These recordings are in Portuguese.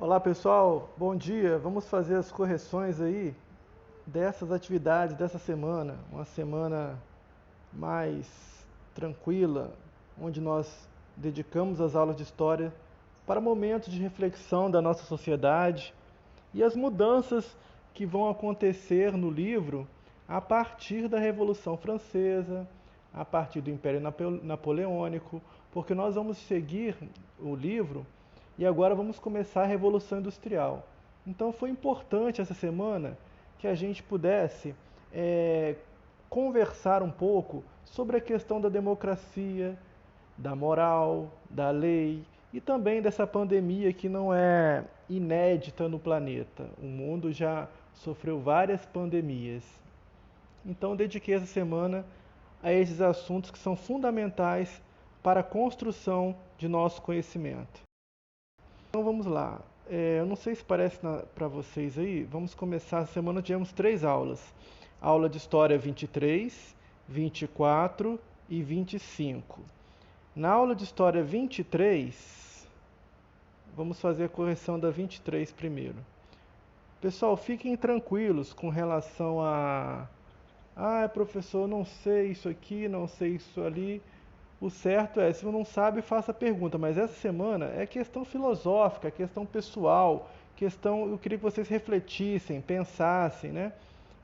Olá pessoal, bom dia. Vamos fazer as correções aí dessas atividades dessa semana, uma semana mais tranquila, onde nós dedicamos as aulas de história para momentos de reflexão da nossa sociedade e as mudanças que vão acontecer no livro a partir da Revolução Francesa, a partir do Império Napoleônico, porque nós vamos seguir o livro e agora vamos começar a Revolução Industrial. Então foi importante essa semana que a gente pudesse é, conversar um pouco sobre a questão da democracia, da moral, da lei e também dessa pandemia que não é inédita no planeta. O mundo já sofreu várias pandemias. Então, dediquei essa semana a esses assuntos que são fundamentais para a construção de nosso conhecimento. Então, vamos lá. Eu não sei se parece para vocês aí, vamos começar. Essa semana tivemos três aulas. Aula de História 23, 24 e 25. Na aula de História 23, vamos fazer a correção da 23 primeiro. Pessoal, fiquem tranquilos com relação a... Ah, professor, não sei isso aqui, não sei isso ali. O certo é, se você não sabe, faça a pergunta. Mas essa semana é questão filosófica, questão pessoal, questão... Eu queria que vocês refletissem, pensassem, né?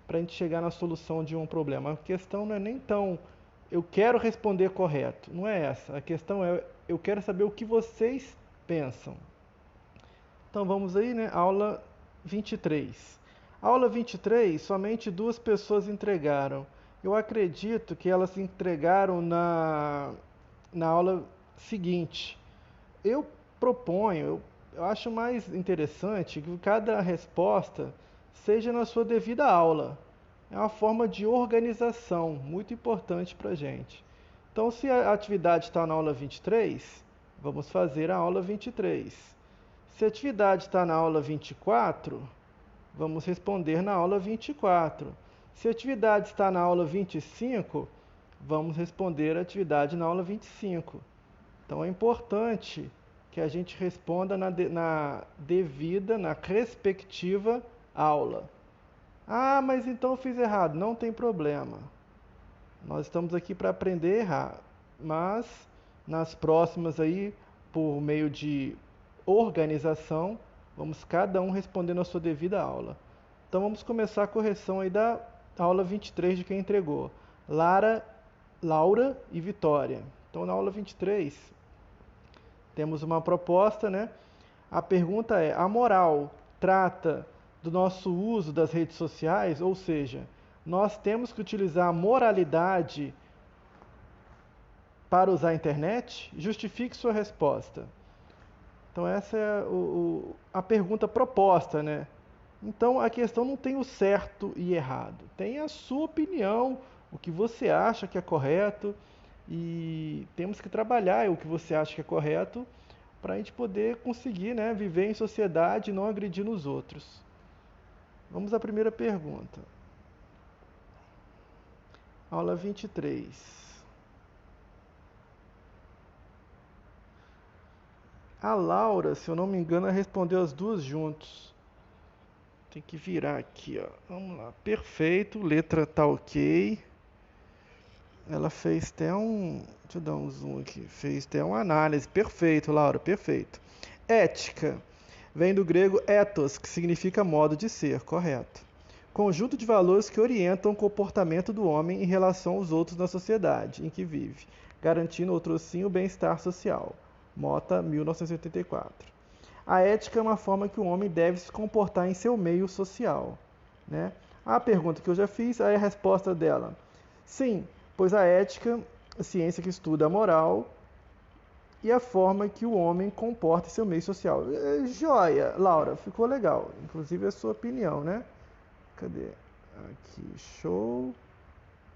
Para a gente chegar na solução de um problema. A questão não é nem tão eu quero responder correto, não é essa. A questão é eu quero saber o que vocês pensam. Então vamos aí, né? Aula 23. Aula 23, somente duas pessoas entregaram. Eu acredito que elas se entregaram na aula seguinte. Eu proponho, eu acho mais interessante que cada resposta seja na sua devida aula. É uma forma de organização muito importante para a gente. Então, se a atividade está na aula 23, vamos fazer a aula 23. Se a atividade está na aula 24, vamos responder na aula 24. Se a atividade está na aula 25, vamos responder a atividade na aula 25. Então é importante que a gente responda na devida, na respectiva aula. Ah, mas então eu fiz errado. Não tem problema. Nós estamos aqui para aprender a errar. Mas nas próximas aí, por meio de organização, vamos cada um respondendo a sua devida aula. Então vamos começar a correção aí da aula 23 de quem entregou. Lara, Laura e Vitória. Então na aula 23 temos uma proposta, né? A pergunta é: a moral trata do nosso uso das redes sociais? Ou seja, nós temos que utilizar a moralidade para usar a internet? Justifique sua resposta. Então essa é a pergunta proposta, né? Então a questão não tem o certo e errado, tem a sua opinião, o que você acha que é correto e temos que trabalhar o que você acha que é correto para a gente poder conseguir, né, viver em sociedade e não agredir nos outros. Vamos à primeira pergunta. Aula 23. A Laura, se eu não me engano, respondeu as duas juntos. Tem que virar aqui, ó. Vamos lá. Perfeito, letra tá ok. Ela fez até um. Deixa eu dar um zoom aqui. Fez até uma análise. Perfeito, Laura, perfeito. Ética. Vem do grego ethos, que significa modo de ser, correto. Conjunto de valores que orientam o comportamento do homem em relação aos outros na sociedade em que vive, garantindo outro sim o bem-estar social. Mota, 1984. A ética é uma forma que o homem deve se comportar em seu meio social. Né? A pergunta que eu já fiz, aí a resposta dela. Sim, pois a ética, a ciência que estuda a moral e a forma que o homem comporta em seu meio social. Joia, Laura, ficou legal. Inclusive a sua opinião, né? Cadê? Aqui, show.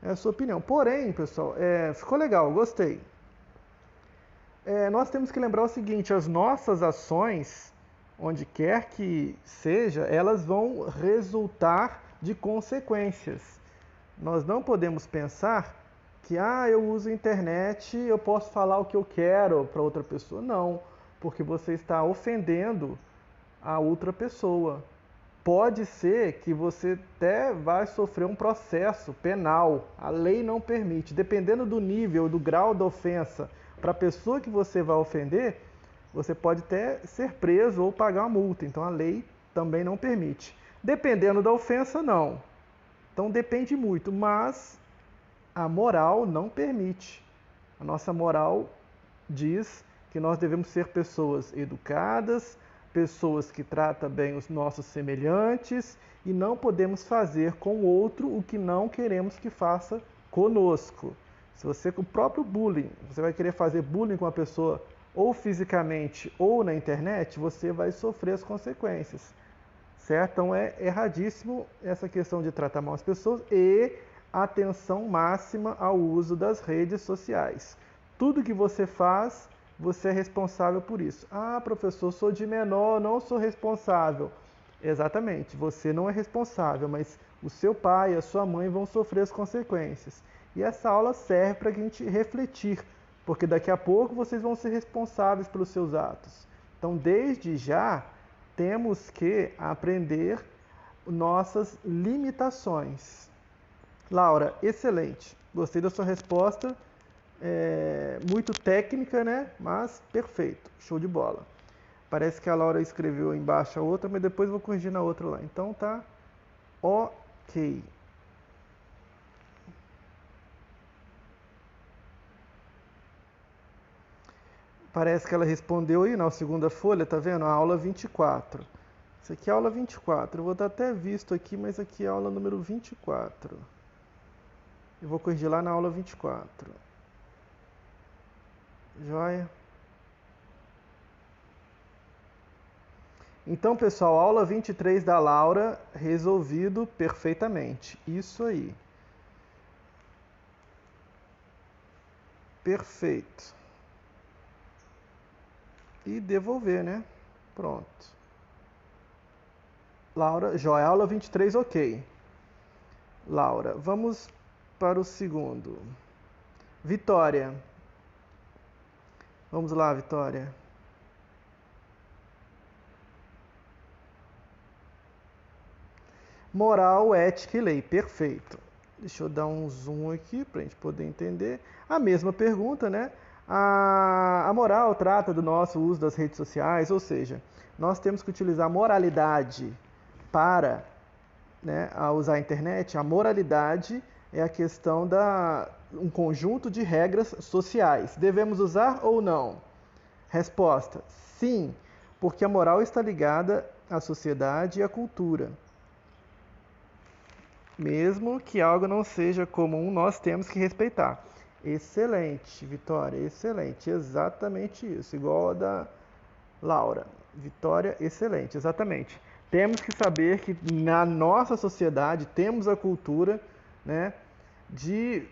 É a sua opinião. Porém, pessoal, ficou legal, gostei. Nós temos que lembrar o seguinte: as nossas ações, onde quer que seja, elas vão resultar de consequências. Nós não podemos pensar que eu uso a internet, eu posso falar o que eu quero para outra pessoa. Não, porque você está ofendendo a outra pessoa. Pode ser que você até vai sofrer um processo penal. A lei não permite. Dependendo do nível, do grau da ofensa para a pessoa que você vai ofender, você pode até ser preso ou pagar uma multa. Então a lei também não permite. Dependendo da ofensa, não. Então depende muito, mas a moral não permite. A nossa moral diz que nós devemos ser pessoas educadas, pessoas que tratam bem os nossos semelhantes e não podemos fazer com o outro o que não queremos que faça conosco. Se você com o próprio bullying, você vai querer fazer bullying com a pessoa ou fisicamente ou na internet, você vai sofrer as consequências. Certo? Então é erradíssimo essa questão de tratar mal as pessoas e atenção máxima ao uso das redes sociais. Tudo que você faz, você é responsável por isso. Ah, professor, sou de menor, não sou responsável. Exatamente, você não é responsável, mas o seu pai e a sua mãe vão sofrer as consequências. E essa aula serve para a gente refletir, porque daqui a pouco vocês vão ser responsáveis pelos seus atos. Então, desde já, temos que aprender nossas limitações. Laura, excelente. Gostei da sua resposta. Muito técnica, né? Mas perfeito. Show de bola. Parece que a Laura escreveu embaixo a outra, mas depois eu vou corrigir na outra lá. Então tá ok. Parece que ela respondeu aí na segunda folha, tá vendo? A aula 24. Isso aqui é a aula 24. Eu vou dar até visto aqui, mas aqui é a aula número 24. Eu vou corrigir lá na aula 24. Joia? Então, pessoal, aula 23 da Laura, resolvido perfeitamente. Isso aí. Perfeito. E devolver, né? Pronto. Laura, joia. Aula 23, ok. Laura, vamos para o segundo. Vitória. Vamos lá, Vitória. Moral, ética e lei. Perfeito. Deixa eu dar um zoom aqui para a gente poder entender. A mesma pergunta, né? A moral trata do nosso uso das redes sociais, ou seja, nós temos que utilizar a moralidade para, né, usar a internet. A moralidade é a questão um conjunto de regras sociais. Devemos usar ou não? Resposta: sim, porque a moral está ligada à sociedade e à cultura. Mesmo que algo não seja comum, nós temos que respeitar. Excelente, Vitória, excelente. Exatamente isso, igual a da Laura. Vitória, excelente, exatamente. Temos que saber que na nossa sociedade temos a cultura, né, de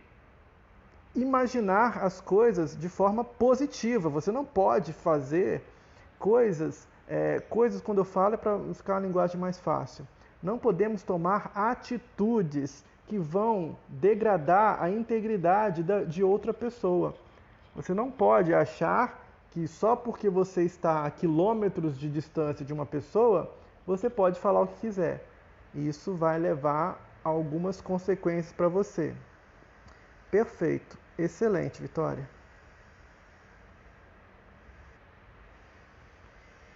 imaginar as coisas de forma positiva. Você não pode fazer coisas quando eu falo é para ficar uma linguagem mais fácil. Não podemos tomar atitudes que vão degradar a integridade de outra pessoa. Você não pode achar que só porque você está a quilômetros de distância de uma pessoa, você pode falar o que quiser. Isso vai levar a algumas consequências para você. Perfeito. Excelente, Vitória.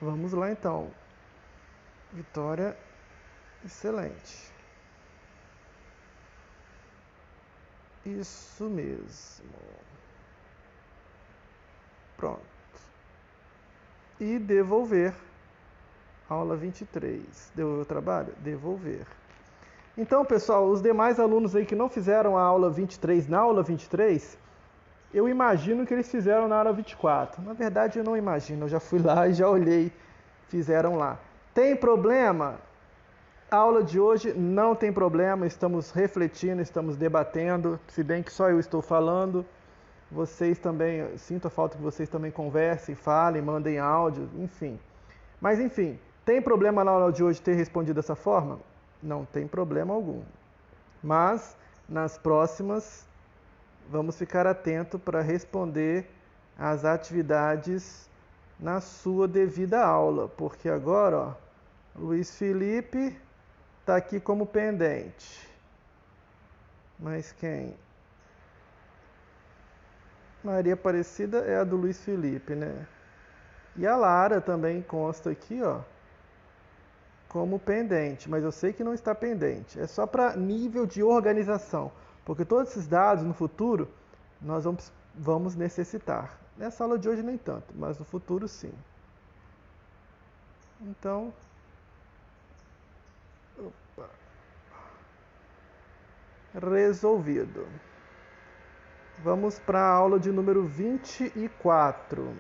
Vamos lá então. Vitória, excelente. Isso mesmo. Pronto. E devolver. Aula 23. Devolver o trabalho? Devolver. Então, pessoal, os demais alunos aí que não fizeram a aula 23 na aula 23, eu imagino que eles fizeram na aula 24. Na verdade, eu não imagino. Eu já fui lá e já olhei. Fizeram lá. Tem problema? A aula de hoje não tem problema, estamos refletindo, estamos debatendo, se bem que só eu estou falando. Vocês também, sinto a falta que vocês também conversem, falem, mandem áudio, enfim. Mas enfim, tem problema na aula de hoje ter respondido dessa forma? Não tem problema algum. Mas nas próximas vamos ficar atento para responder às atividades na sua devida aula, porque agora, ó, Luiz Felipe está aqui como pendente. Mas quem? Maria Aparecida é a do Luiz Felipe, né? E a Lara também consta aqui, ó, como pendente, mas eu sei que não está pendente. É só para nível de organização, porque todos esses dados no futuro nós vamos necessitar. Nessa aula de hoje nem tanto, mas no futuro sim. Então, opa, resolvido. Vamos para a aula de número 24.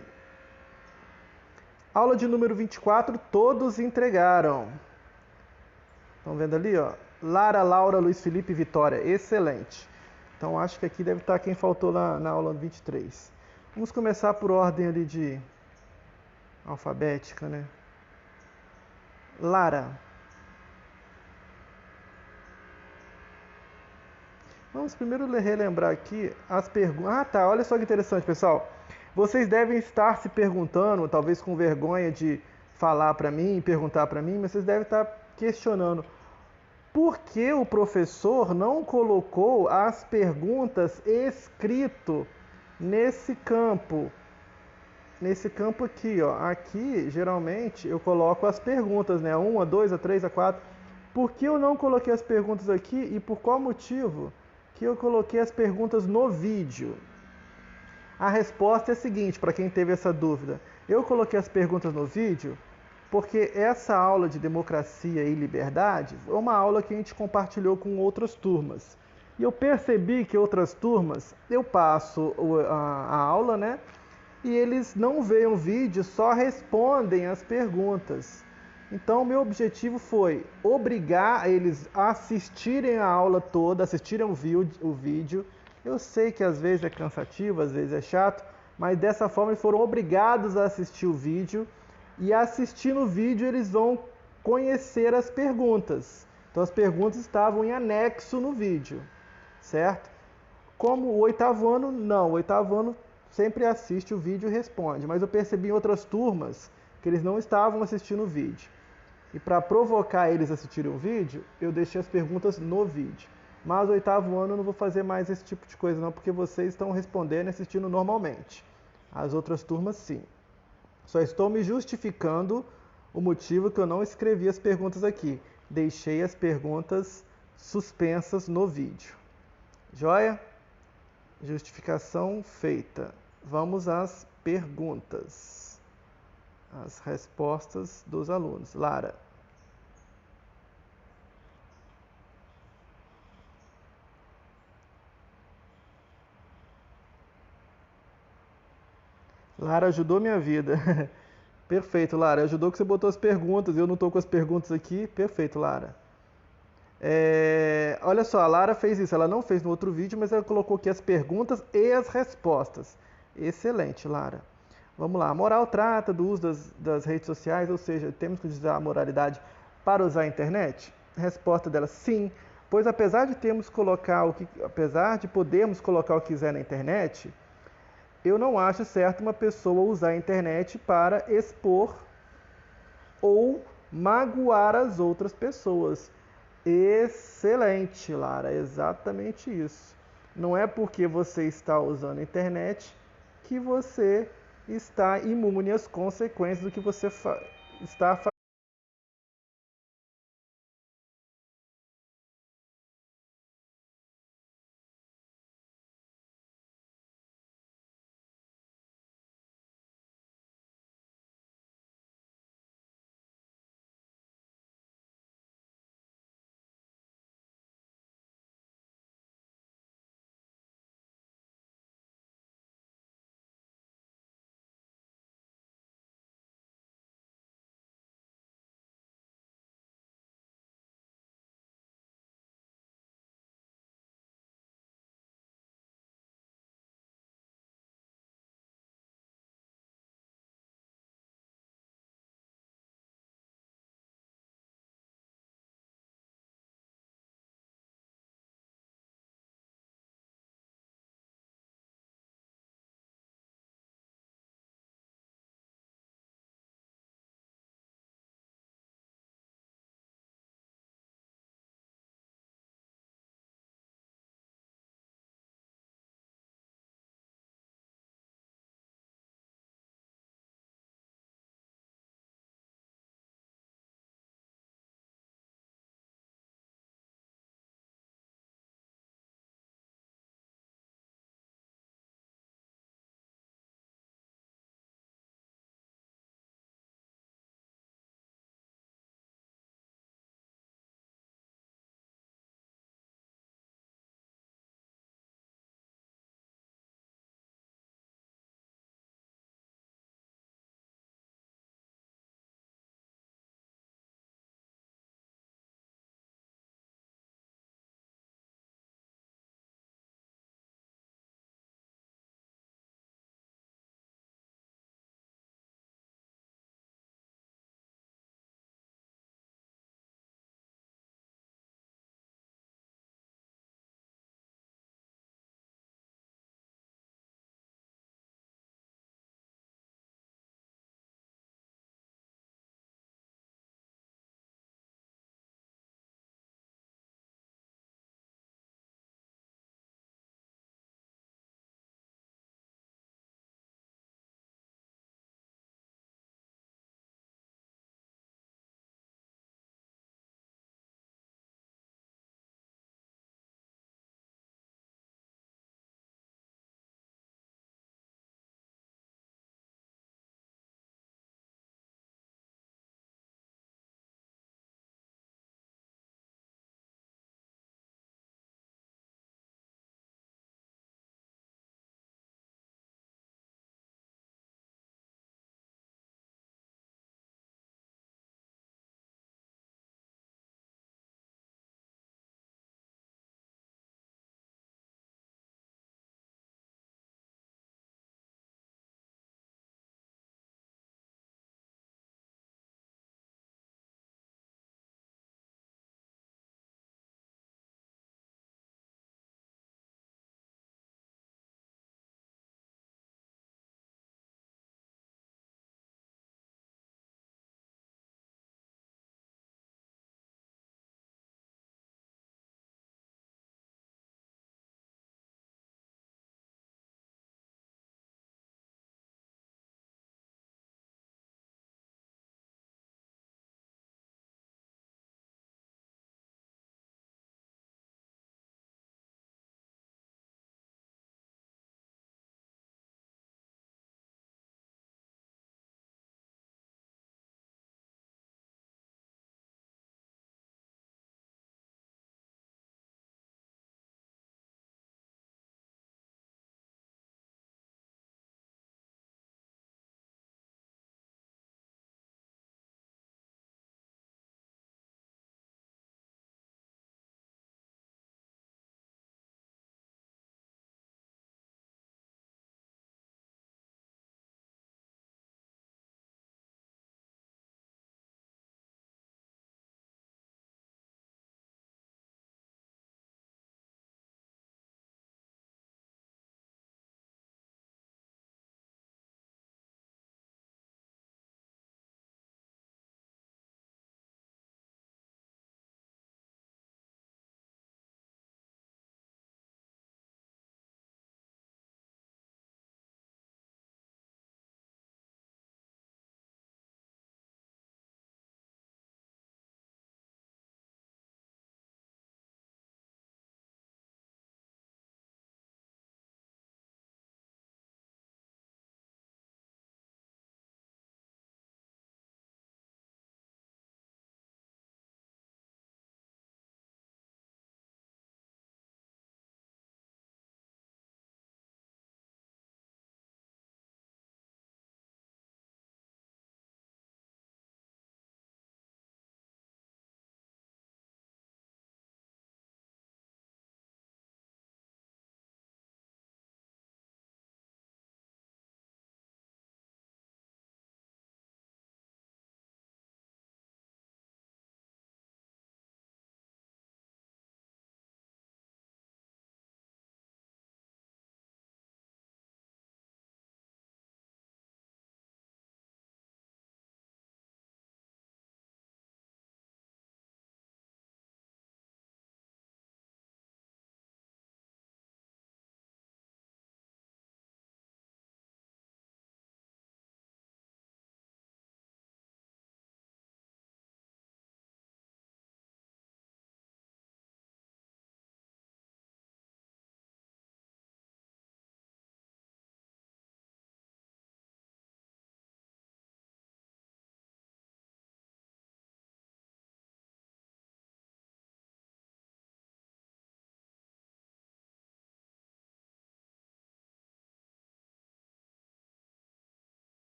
Aula de número 24, todos entregaram. Estão vendo ali, ó? Lara, Laura, Luiz Felipe, Vitória. Excelente. Então, acho que aqui deve estar quem faltou na aula 23. Vamos começar por ordem ali de alfabética, né? Lara. Vamos primeiro relembrar aqui as perguntas. Ah, tá. Olha só que interessante, pessoal. Vocês devem estar se perguntando, talvez com vergonha de falar para mim, perguntar para mim, mas vocês devem estar questionando por que o professor não colocou as perguntas escrito nesse campo. Nesse campo aqui, ó. Aqui, geralmente, eu coloco as perguntas, né? A 1, a 2, a 3, a 4. Por que eu não coloquei as perguntas aqui e por qual motivo que eu coloquei as perguntas no vídeo? A resposta é a seguinte, para quem teve essa dúvida. Eu coloquei as perguntas no vídeo porque essa aula de democracia e liberdade é uma aula que a gente compartilhou com outras turmas. E eu percebi que outras turmas, eu passo a aula, né? E eles não veem o vídeo, só respondem as perguntas. Então, meu objetivo foi obrigar eles a assistirem a aula toda, assistirem o vídeo. Eu sei que às vezes é cansativo, às vezes é chato, mas dessa forma eles foram obrigados a assistir o vídeo. E assistindo o vídeo eles vão conhecer as perguntas. Então, as perguntas estavam em anexo no vídeo, certo? Como o oitavo ano, não. O oitavo ano sempre assiste o vídeo e responde. Mas eu percebi em outras turmas que eles não estavam assistindo o vídeo. E para provocar eles a assistirem o vídeo, eu deixei as perguntas no vídeo. Mas no oitavo ano eu não vou fazer mais esse tipo de coisa não, porque vocês estão respondendo e assistindo normalmente. As outras turmas sim. Só estou me justificando o motivo que eu não escrevi as perguntas aqui. Deixei as perguntas suspensas no vídeo. Joia? Justificação feita. Vamos às perguntas. As respostas dos alunos. Lara. Lara ajudou minha vida. Perfeito, Lara. Ajudou que você botou as perguntas. Eu não estou com as perguntas aqui. Perfeito, Lara. Olha só, a Lara fez isso. Ela não fez no outro vídeo, mas ela colocou aqui as perguntas e as respostas. Excelente, Lara. Vamos lá. A moral trata do uso das redes sociais, ou seja, temos que usar a moralidade para usar a internet? Resposta dela, sim. Pois apesar de podermos colocar o que quiser na internet, eu não acho certo uma pessoa usar a internet para expor ou magoar as outras pessoas. Excelente, Lara, exatamente isso. Não é porque você está usando a internet que você está imune às consequências do que você está fazendo.